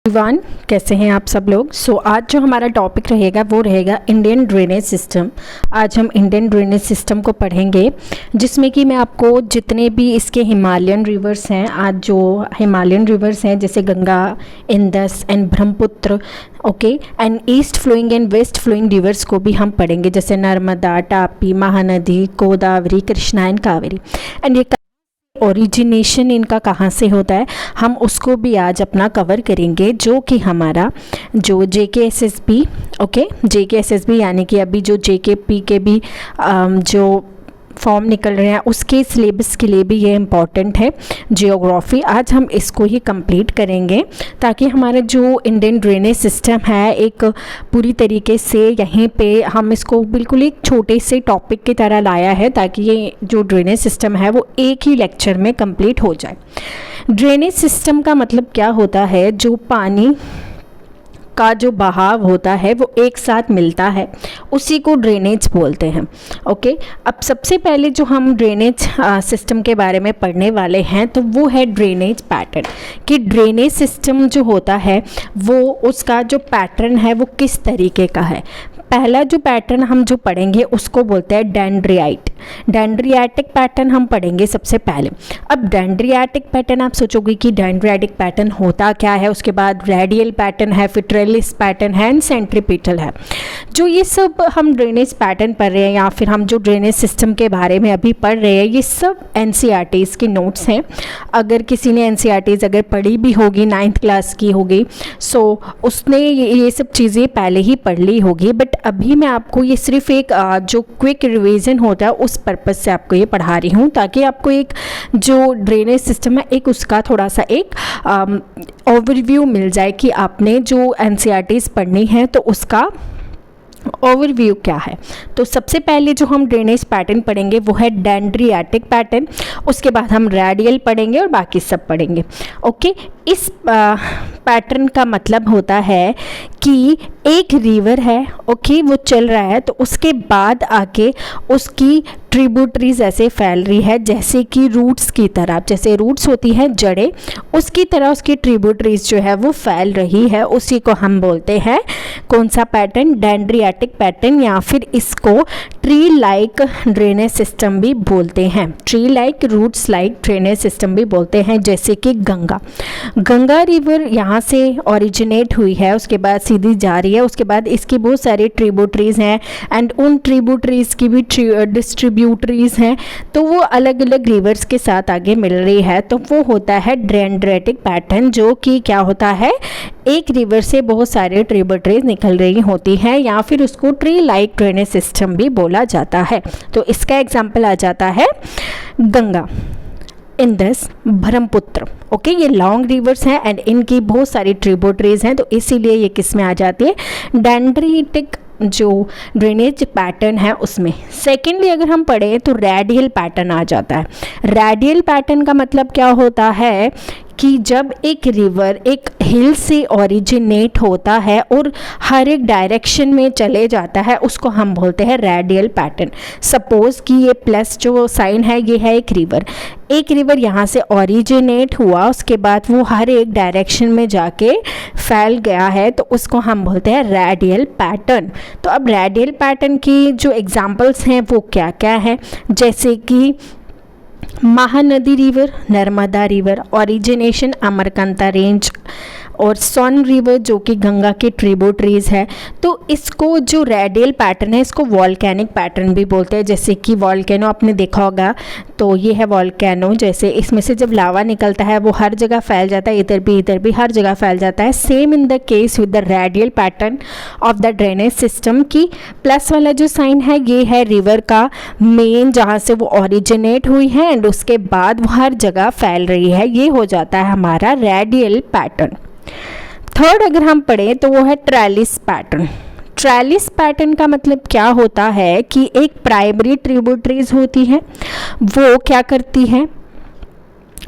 Everyone, कैसे हैं आप सब लोग। आज जो हमारा टॉपिक रहेगा वो रहेगा इंडियन ड्रेनेज सिस्टम। आज हम इंडियन ड्रेनेज सिस्टम को पढ़ेंगे, जिसमें कि मैं आपको जितने भी इसके हिमालयन रिवर्स हैं, आज जो हिमालयन रिवर्स हैं जैसे Ganga, Indus and Brahmaputra, okay, and east flowing and west flowing rivers को भी हम पढ़ेंगे, जैसे नर्मदा, तापी, महानदी, गोदावरी, कृष्णा एंड कावेरी। एंड ये ओरिजिनेशन इनका कहाँ से होता है, हम उसको भी आज अपना कवर करेंगे, जो कि हमारा जो JKSSB, ओके, JKSSB यानी कि अभी जो JKP के भी जो फॉर्म निकल रहे हैं उसके सिलेबस के लिए भी ये इम्पॉर्टेंट है। जियोग्राफी आज हम इसको ही कंप्लीट करेंगे, ताकि हमारा जो इंडियन ड्रेनेज सिस्टम है एक पूरी तरीके से यहीं पे हम इसको बिल्कुल एक छोटे से टॉपिक की तरह लाया है, ताकि ये जो ड्रेनेज सिस्टम है वो एक ही लेक्चर में कंप्लीट हो जाए। ड्रेनेज सिस्टम का मतलब क्या होता है, जो पानी का जो बहाव होता है वो एक साथ मिलता है, उसी को ड्रेनेज बोलते हैं। ओके, अब सबसे पहले जो हम ड्रेनेज सिस्टम के बारे में पढ़ने वाले हैं तो वो है ड्रेनेज पैटर्न, कि ड्रेनेज सिस्टम जो होता है वो उसका जो पैटर्न है वो किस तरीके का है। पहला जो पैटर्न हम जो पढ़ेंगे उसको बोलते हैं डेंड्रियाटिक पैटर्न हम पढ़ेंगे सबसे पहले। अब डेंड्रियाटिक पैटर्न आप सोचोगे कि डेंड्रियाटिक पैटर्न होता क्या है, उसके बाद रेडियल पैटर्न है, फिर ट्रेलिस पैटर्न है एंड सेंट्रीपिटल है। जो ये सब हम ड्रेनेज पैटर्न पढ़ रहे हैं या फिर हम जो ड्रेनेज सिस्टम के बारे में अभी पढ़ रहे हैं, ये सब NCERTs के नोट्स हैं। अगर किसी ने NCERTs अगर पढ़ी भी होगी, 9th क्लास की होगी, सो उसने ये सब चीज़ें पहले ही पढ़ ली होगी, बट अभी मैं आपको ये सिर्फ एक जो क्विक रिवीजन होता है उस पर्पस से आपको ये पढ़ा रही हूँ, ताकि आपको एक जो ड्रेनेज सिस्टम है एक उसका थोड़ा सा एक ओवरव्यू मिल जाए कि आपने जो NCERTs पढ़नी है तो उसका ओवरव्यू क्या है। तो सबसे पहले जो हम ड्रेनेज पैटर्न पढ़ेंगे वो है डेंड्रियाटिक पैटर्न, उसके बाद हम रेडियल पढ़ेंगे और बाकी सब पढ़ेंगे। ओके, इस पैटर्न का मतलब होता है कि एक रिवर है, ओके, वो चल रहा है, तो उसके बाद आके उसकी ट्रिब्यूटरीज ऐसे फैल रही है, जैसे कि रूट्स की तरह, जैसे रूट्स होती हैं जड़ें, उसकी तरह उसकी ट्रिब्यूटरीज जो है वो फैल रही है, उसी को हम बोलते हैं कौन सा पैटर्न, डेंड्रियाटिक पैटर्न, या फिर इसको ट्री लाइक ड्रेनेज सिस्टम भी बोलते हैं, tree like roots like drainage system भी बोलते हैं। जैसे कि गंगा रिवर यहाँ से ओरिजिनेट हुई है, उसके बाद सीधी जा रही है, उसके बाद इसकी बहुत सारी ट्रिब्यूटरीज हैं एंड उन ट्रिब्यूटरीज की भी डिस्ट्रीब्यूटरीज हैं, तो वो अलग अलग रिवर्स के साथ आगे मिल रही है, तो वो होता है डेंड्रियाटिक पैटर्न, जो कि क्या होता है, एक रिवर से बहुत सारे ट्रिब्यूटरीज निकल रही होती हैं, या फिर उसको ट्री लाइक ड्रेनेज सिस्टम भी बोला जाता है। तो इसका एग्जाम्पल आ जाता है गंगा, इंदस, ब्रह्मपुत्र। ओके, ये लॉन्ग रिवर्स हैं एंड इनकी बहुत सारी ट्रिब्यूटरीज हैं, तो इसीलिए ये किस में आ जाती है, डेंड्रियाटिक जो ड्रेनेज पैटर्न है उसमें। सेकेंडली अगर हम पढ़ें तो रेडियल पैटर्न आ जाता है। रेडियल पैटर्न का मतलब क्या होता है कि जब एक रिवर एक हिल से ओरिजिनेट होता है और हर एक डायरेक्शन में चले जाता है, उसको हम बोलते हैं रेडियल पैटर्न। सपोज कि ये प्लस जो साइन है ये है एक रिवर यहाँ से ओरिजिनेट हुआ, उसके बाद वो हर एक डायरेक्शन में जाके फैल गया है, तो उसको हम बोलते हैं रेडियल पैटर्न। तो अब रेडियल पैटर्न की जो एग्जांपल्स हैं वो क्या क्या है, जैसे कि Mahanadi river, Narmada river, origination Amarkantak range, और सोन रिवर जो कि गंगा के ट्रिब्यूटरीज है। तो इसको जो रेडियल पैटर्न है इसको वॉल्केनिक पैटर्न भी बोलते हैं। जैसे कि वॉल्केनो आपने देखा होगा, तो ये है वॉल्केनो, जैसे इसमें से जब लावा निकलता है वो हर जगह फैल जाता है, इधर भी हर जगह फैल जाता है। Same in the case with the radial pattern of the drainage system, की प्लस वाला जो साइन है ये है रिवर का मेन, जहाँ से वो ओरिजिनेट हुई है एंड उसके बाद वो हर जगह फैल रही है, ये हो जाता है हमारा रेडियल पैटर्न। थर्ड अगर हम पढ़ें तो वो है ट्रेलिस पैटर्न। ट्रेलिस पैटर्न का मतलब क्या होता है कि एक प्राइमरी ट्रिब्यूटरीज होती है, वो क्या करती है,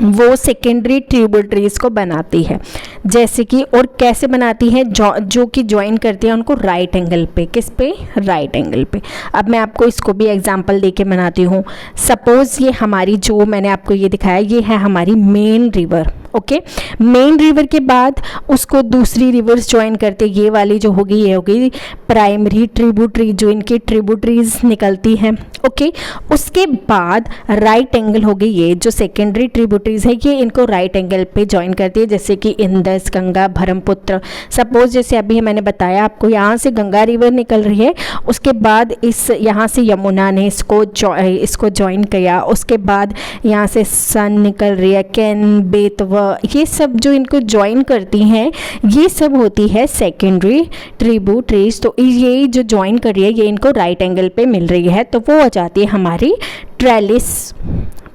वो सेकेंडरी ट्रिब्यूटरीज को बनाती है। जैसे कि और कैसे बनाती है, जो कि ज्वाइन करती है उनको राइट एंगल पे, किस पे, राइट एंगल पे। अब मैं आपको इसको भी एग्जांपल देके बनाती हूँ। सपोज ये हमारी जो मैंने आपको ये दिखाया, ये है हमारी main river, okay. Main river के बाद उसको दूसरी रिवर्स ज्वाइन करते, ये वाली जो होगी ये होगी प्राइमरी ट्रिब्यूटरी, जो इनकी ट्रिब्यूटरीज निकलती हैं। ओके, उसके बाद राइट एंगल होगी ये जो सेकेंडरी ट्रिब्यूटरीज है, ये इनको राइट एंगल पे ज्वाइन करती है, जैसे कि इंदस, गंगा, ब्रह्मपुत्र। सपोज जैसे अभी मैंने बताया आपको, यहाँ से गंगा रिवर निकल रही है, उसके बाद इस यहाँ से यमुना ने इसको ज्वाइन किया, उसके बाद यहाँ से सन निकल रही है, कैन, बेतवा, ये सब जो इनको ज्वाइन करती हैं ये सब होती है सेकेंडरी ट्रिब्यूटरीज। तो ये जो ज्वाइन कर रही है ये इनको राइट एंगल पे मिल रही है, तो वो हो जाती है हमारी ट्रेलिस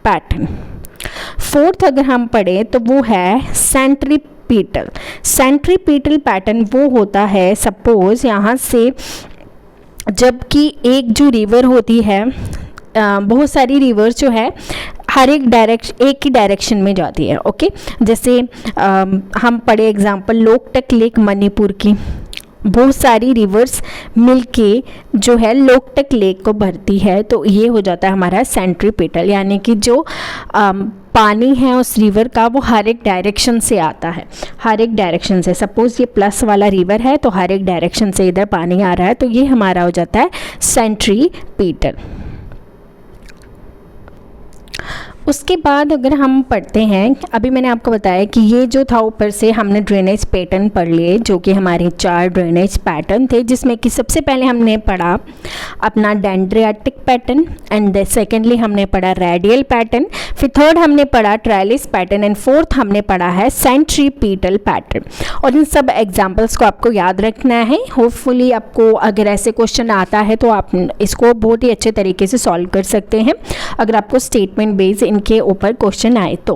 पैटर्न। फोर्थ अगर हम पढ़ें तो वो है सेंट्रीपीटल। सेंट्रीपीटल पैटर्न वो होता है, सपोज यहाँ से जबकि एक जो रिवर होती है, बहुत सारी रिवर्स जो है हर एक ही डायरेक्शन में जाती है। ओके, जैसे हम पढ़े एग्जांपल लोकटक लेक मणिपुर की, बहुत सारी रिवर्स मिलके जो है लोकटक लेक को भरती है, तो ये हो जाता है हमारा सेंट्रीपिटल, यानी कि जो पानी है उस रिवर का वो हर एक डायरेक्शन से आता है, हर एक डायरेक्शन से। सपोज़ ये प्लस वाला रिवर है तो हर एक डायरेक्शन से इधर पानी आ रहा है, तो ये हमारा हो जाता है सेंट्रीपिटल। उसके बाद अगर हम पढ़ते हैं, अभी मैंने आपको बताया कि ये जो था ऊपर से हमने ड्रेनेज पैटर्न पढ़ लिए, जो कि हमारे 4 ड्रेनेज पैटर्न थे, जिसमें कि सबसे पहले हमने पढ़ा अपना डेंड्रियाटिक पैटर्न, एंड सेकेंडली हमने पढ़ा रेडियल पैटर्न, फिर थर्ड हमने पढ़ा ट्रेलिस पैटर्न, एंड फोर्थ हमने पढ़ा है सेंट्रीपिटल पैटर्न। और इन सब एग्जाम्पल्स को आपको याद रखना है। होपफुली आपको अगर ऐसे क्वेश्चन आता है तो आप इसको बहुत ही अच्छे तरीके से सॉल्व कर सकते हैं, अगर आपको स्टेटमेंट बेस्ड इनके ऊपर क्वेश्चन आए तो।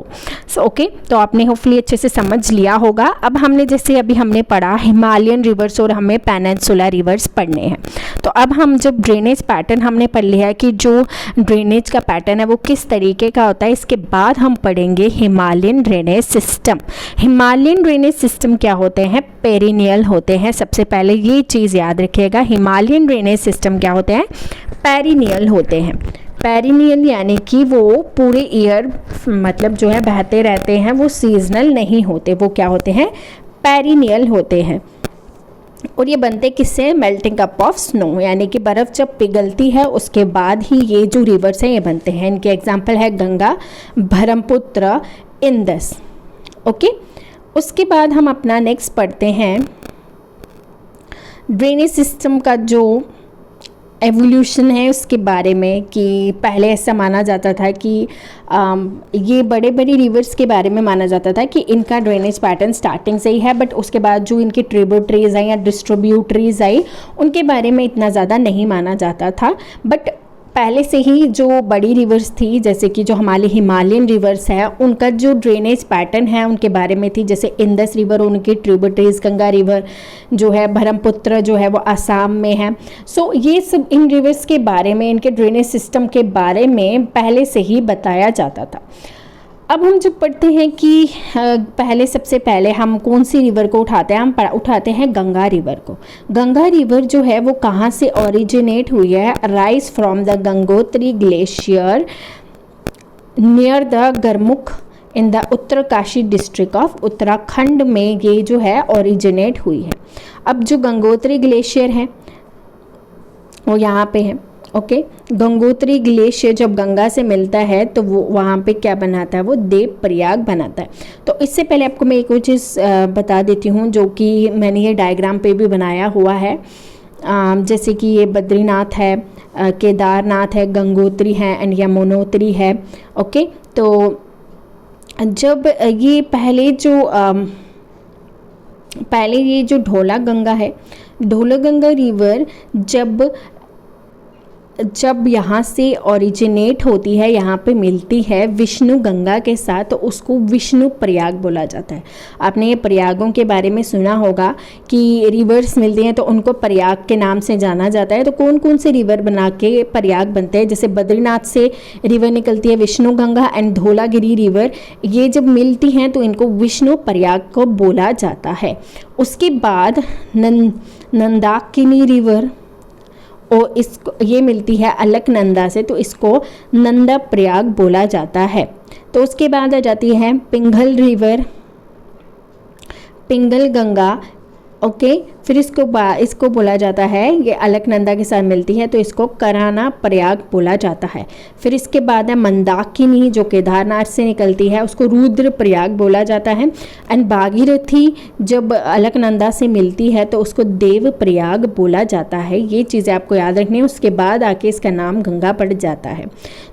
ओके, तो आपने होपफुली अच्छे से समझ लिया होगा। अब हमने जैसे अभी हमने पढ़ा हिमालयन रिवर्स और हमें पेनिनसुला रिवर्स पढ़ने हैं, तो अब हम जब ड्रेनेज पैटर्न हमने पढ़ लिया है कि जो ड्रेनेज का पैटर्न है वो किस तरीके का होता है, इसके बाद हम पढ़ेंगे Himalayan drainage system. Himalayan drainage system क्या होते हैं? पेरिनियल होते हैं। सबसे पहले ये चीज़ याद रखिएगा, हिमालयन ड्रेनेज सिस्टम क्या होते हैं? पेरिनियल होते हैं। पेरिनियल यानी कि वो पूरे ईयर मतलब जो है बहते रहते हैं, वो सीजनल नहीं होते, वो क्या होते हैं? पेरिनियल होते हैं। और ये बनते किससे? मेल्टिंग अप ऑफ स्नो, यानी कि बर्फ़ जब पिघलती है उसके बाद ही ये जो रिवर्स हैं ये बनते हैं। इनके एग्जाम्पल है गंगा, ब्रह्मपुत्र, इंदस। ओके, उसके बाद हम अपना नेक्स्ट पढ़ते हैं ड्रेनेज सिस्टम का जो एवोल्यूशन है उसके बारे में, कि पहले ऐसा माना जाता था कि ये बड़े बड़े रिवर्स के बारे में माना जाता था कि इनका ड्रेनेज पैटर्न स्टार्टिंग से ही है, बट उसके बाद जो इनकी ट्रिब्यूटरीज आई या डिस्ट्रीब्यूटरीज आई उनके बारे में इतना ज़्यादा नहीं माना जाता था। बट पहले से ही जो बड़ी रिवर्स थी, जैसे कि जो हमारी हिमालयन रिवर्स है, उनका जो ड्रेनेज पैटर्न है उनके बारे में थी, जैसे इंदस रिवर, उनकी ट्रिब्यूटरीज, गंगा रिवर जो है, ब्रह्मपुत्र जो है वो असम में है। सो ये सब इन रिवर्स के बारे में, इनके ड्रेनेज सिस्टम के बारे में पहले से ही बताया जाता था। अब हम जब पढ़ते हैं कि पहले सबसे पहले हम कौन सी रिवर को उठाते हैं? हम उठाते हैं गंगा रिवर को। गंगा रिवर जो है वो कहाँ से ओरिजिनेट हुई है? Rise from the Gangotri glacier near the Gaumukh in the Uttarkashi district of Uttarakhand में ये जो है ओरिजिनेट हुई है। अब जो गंगोत्री ग्लेशियर है वो यहाँ पे है। ओके, गंगोत्री ग्लेशियर जब गंगा से मिलता है तो वो वहाँ पे क्या बनाता है? वो देव प्रयाग बनाता है। तो इससे पहले आपको मैं एक और चीज़ बता देती हूँ, जो कि मैंने ये डायग्राम पे भी बनाया हुआ है। जैसे कि ये बद्रीनाथ है, केदारनाथ है, गंगोत्री है एंड यमुनोत्री है। ओके, तो जब ये पहले ये जो ढोला गंगा है, ढोला गंगा रिवर जब यहाँ से ओरिजिनेट होती है, यहाँ पे मिलती है विष्णु गंगा के साथ, तो उसको विष्णु प्रयाग बोला जाता है। आपने ये प्रयागों के बारे में सुना होगा कि रिवर्स मिलती हैं तो उनको प्रयाग के नाम से जाना जाता है। तो कौन कौन से रिवर बना के प्रयाग बनते हैं? जैसे बद्रीनाथ से रिवर निकलती है विष्णु गंगा एंड धौलागिरी रिवर, ये जब मिलती हैं तो इनको विष्णु प्रयाग को बोला जाता है। उसके बाद नंदाकिनी रिवर ये मिलती है अलकनंदा से, तो इसको नंदा प्रयाग बोला जाता है। तो उसके बाद आ जाती है पिंगल रिवर, पिंगल गंगा, ओके। फिर इसको बोला जाता है, ये अलकनंदा के साथ मिलती है तो इसको कराना प्रयाग बोला जाता है। फिर इसके बाद है मंदाकिनी जो केदारनाथ से निकलती है, उसको रुद्र प्रयाग बोला जाता है। एंड भागीरथी जब अलकनंदा से मिलती है तो उसको देव प्रयाग बोला जाता है। ये चीज़ें आपको याद रखनी है। उसके बाद आके इसका नाम गंगा पड़ जाता है।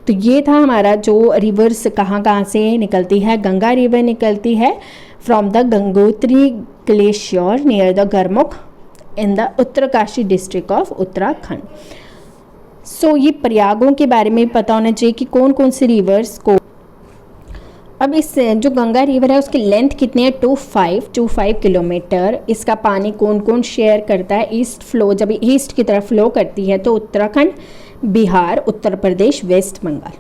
तो ये था हमारा जो रिवर्स कहाँ कहाँ से निकलती है। गंगा रिवर निकलती है from the Gangotri glacier near the Gaumukh in the Uttarkashi district of Uttarakhand. So ये प्रयागों के बारे में पता होना चाहिए कि कौन कौन से रिवर्स को। अब इस जो गंगा रिवर है उसकी लेंथ कितनी है, 25 किलोमीटर। इसका पानी कौन कौन शेयर करता है, ईस्ट फ्लो, जब ईस्ट की तरफ फ्लो करती है तो उत्तराखंड, बिहार, उत्तर प्रदेश, वेस्ट बंगाल।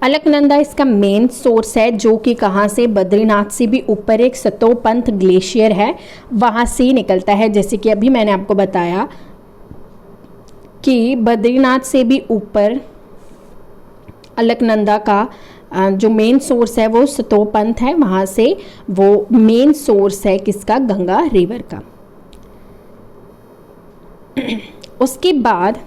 अलकनंदा इसका मेन सोर्स है जो कि कहाँ से, बद्रीनाथ से भी ऊपर एक सतोपंथ ग्लेशियर है वहाँ से निकलता है। जैसे कि अभी मैंने आपको बताया कि बद्रीनाथ से भी ऊपर अलकनंदा का जो मेन सोर्स है वो सतोपंथ है, वहाँ से वो मेन सोर्स है किसका, गंगा रिवर का। उसके बाद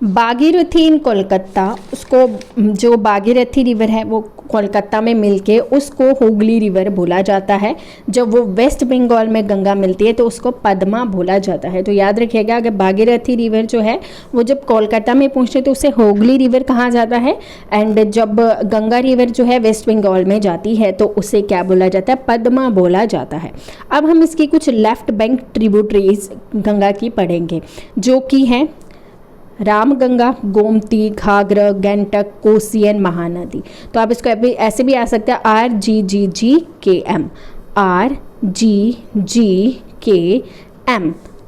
भागीरथी इन कोलकाता, उसको जो भागीरथी रिवर है वो कोलकाता में मिलके उसको हुगली रिवर बोला जाता है। जब वो वेस्ट बंगाल में गंगा मिलती है तो उसको पद्मा बोला जाता है। तो याद रखिएगा, अगर भागीरथी रिवर जो है वो जब कोलकाता में पहुँचते तो उसे हुगली रिवर कहा जाता है। एंड जब गंगा रिवर जो है वेस्ट बंगाल में जाती है तो उसे क्या बोला जाता है, पद्मा बोला जाता है। अब हम इसकी कुछ लेफ्ट बैंक ट्रिब्यूटरीज गंगा की पढ़ेंगे जो कि हैं रामगंगा, गोमती, घाघरा, गंडक, कोसी एंड महानदी। तो आप इसको ऐसे भी आ सकते हैं RGGGKM, RGGKM,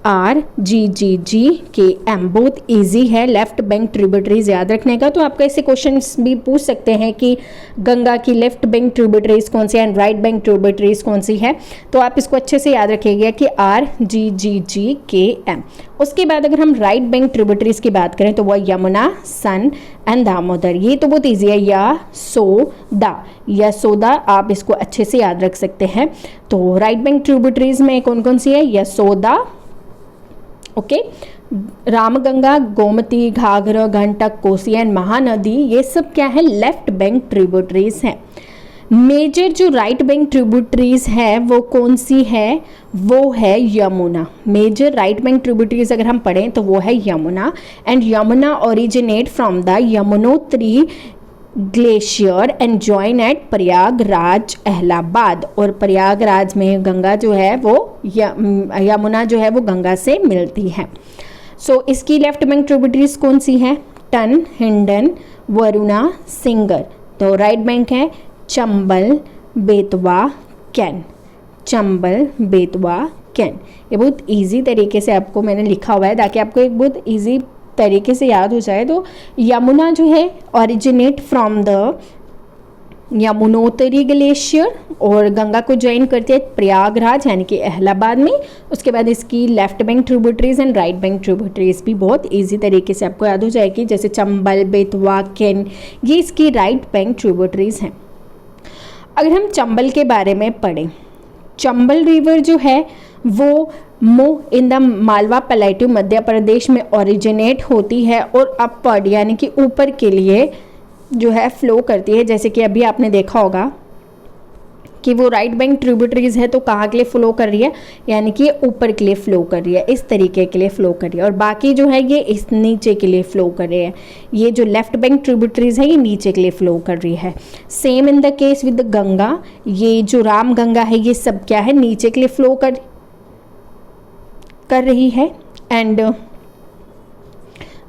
RGGGKM। बहुत इजी है लेफ्ट बैंक ट्रिब्यूटरीज याद रखने का। तो आपको ऐसे क्वेश्चन भी पूछ सकते हैं कि गंगा की लेफ्ट बैंक ट्रिब्यूटरीज कौन सी है एंड राइट बैंक ट्रिब्यूटरीज कौन सी है। तो आप इसको अच्छे से याद रखिएगा कि RGGGKM। उसके बाद अगर हम राइट बैंक ट्रिब्यूटरीज की बात करें तो वह यमुना, सन एंड दामोदर। ये तो बहुत ईजी है, यशोदा आप इसको अच्छे से याद रख सकते हैं। तो राइट बैंक ट्रिब्यूटरीज में कौन कौन सी है, यशोदा, ओके, रामगंगा, गोमती, घाघरा, गंडक, कोसी एंड महानदी, ये सब क्या है, लेफ्ट बैंक ट्रिब्यूटरीज हैं। मेजर जो राइट बैंक ट्रिब्यूटरीज है वो कौन सी है, वो है Yamuna. Major right bank tributaries अगर हम पढ़ें तो वो है Yamuna. And Yamuna originate from the Yamunotri glacier and join at Prayagraj, Allahabad. और प्रयागराज में गंगा जो है वो यमुना जो है वो गंगा से मिलती है। सो इसकी लेफ्ट बैंक ट्रिब्यूटरीज कौन सी है, टन, हिंडन, वरुणा, सिंगर। तो राइट बैंक है चंबल, बेतवा, कैन, चंबल, बेतवा, कैन। ये बहुत इजी तरीके से आपको मैंने लिखा हुआ है ताकि आपको एक बहुत इजी तरीके से याद हो जाए। तो यमुना जो है originate from the Yamunotri glacier और गंगा को ज्वाइन करती है प्रयागराज यानी कि इलाहाबाद में। उसके बाद इसकी left bank tributaries and right bank tributaries भी बहुत इजी तरीके से आपको याद हो जाएगी, जैसे चंबल, बेतवा, कैन, ये इसकी राइट बैंक ट्रिब्यूटरीज हैं। अगर हम चंबल के बारे में पढ़ें, चंबल रिवर जो है वो in the Malwa plateau Madhya Pradesh में ओरिजिनेट होती है और अपवर्ड यानी कि ऊपर के लिए जो है फ्लो करती है। जैसे कि अभी आपने देखा होगा कि वो राइट बैंक ट्रिब्यूटरीज है तो कहाँ के लिए फ्लो कर रही है, यानी कि ये ऊपर के लिए फ्लो कर रही है, इस तरीके के लिए फ्लो कर रही है। और बाकी जो है ये इस नीचे के लिए फ्लो कर रहे हैं। ये जो लेफ्ट बैंक ट्रिब्यूटरीज है ये नीचे के लिए फ्लो कर रही है। Same in the case with Ganga, ये जो राम गंगा है ये सब क्या है, नीचे के लिए फ्लो कर रही है। एंड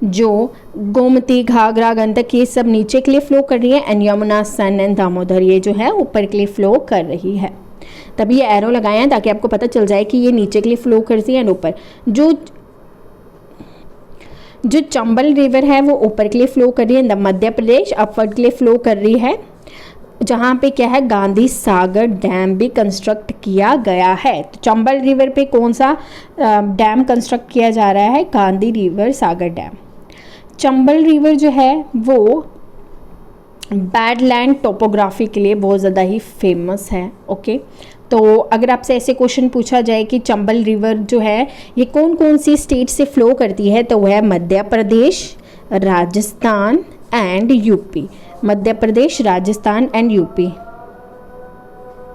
जो गोमती, घाघरा, गंडक ये सब नीचे के लिए फ्लो कर रही है। एंड यमुना, सन एंड दामोदर ये जो है ऊपर के लिए फ्लो कर रही है। तभी ये एरो लगाए हैं ताकि आपको पता चल जाए कि ये नीचे के लिए फ्लो करती है एंड ऊपर। जो चंबल रिवर है वो ऊपर के लिए फ्लो कर रही है, मध्य प्रदेश अपवर्ड के लिए फ्लो कर रही है, जहाँ पे क्या है गांधी सागर डैम भी कंस्ट्रक्ट किया गया है। तो चंबल रिवर पे कौन सा डैम कंस्ट्रक्ट किया जा रहा है, गांधी रिवर सागर डैम। चंबल रिवर जो है वो बैडलैंड टोपोग्राफी के लिए बहुत ज़्यादा ही फेमस है। ओके, तो अगर आपसे ऐसे क्वेश्चन पूछा जाए कि चंबल रिवर जो है ये कौन कौन सी स्टेट से फ्लो करती है, तो वह है Madhya Pradesh, Rajasthan and UP. Madhya Pradesh, Rajasthan and UP.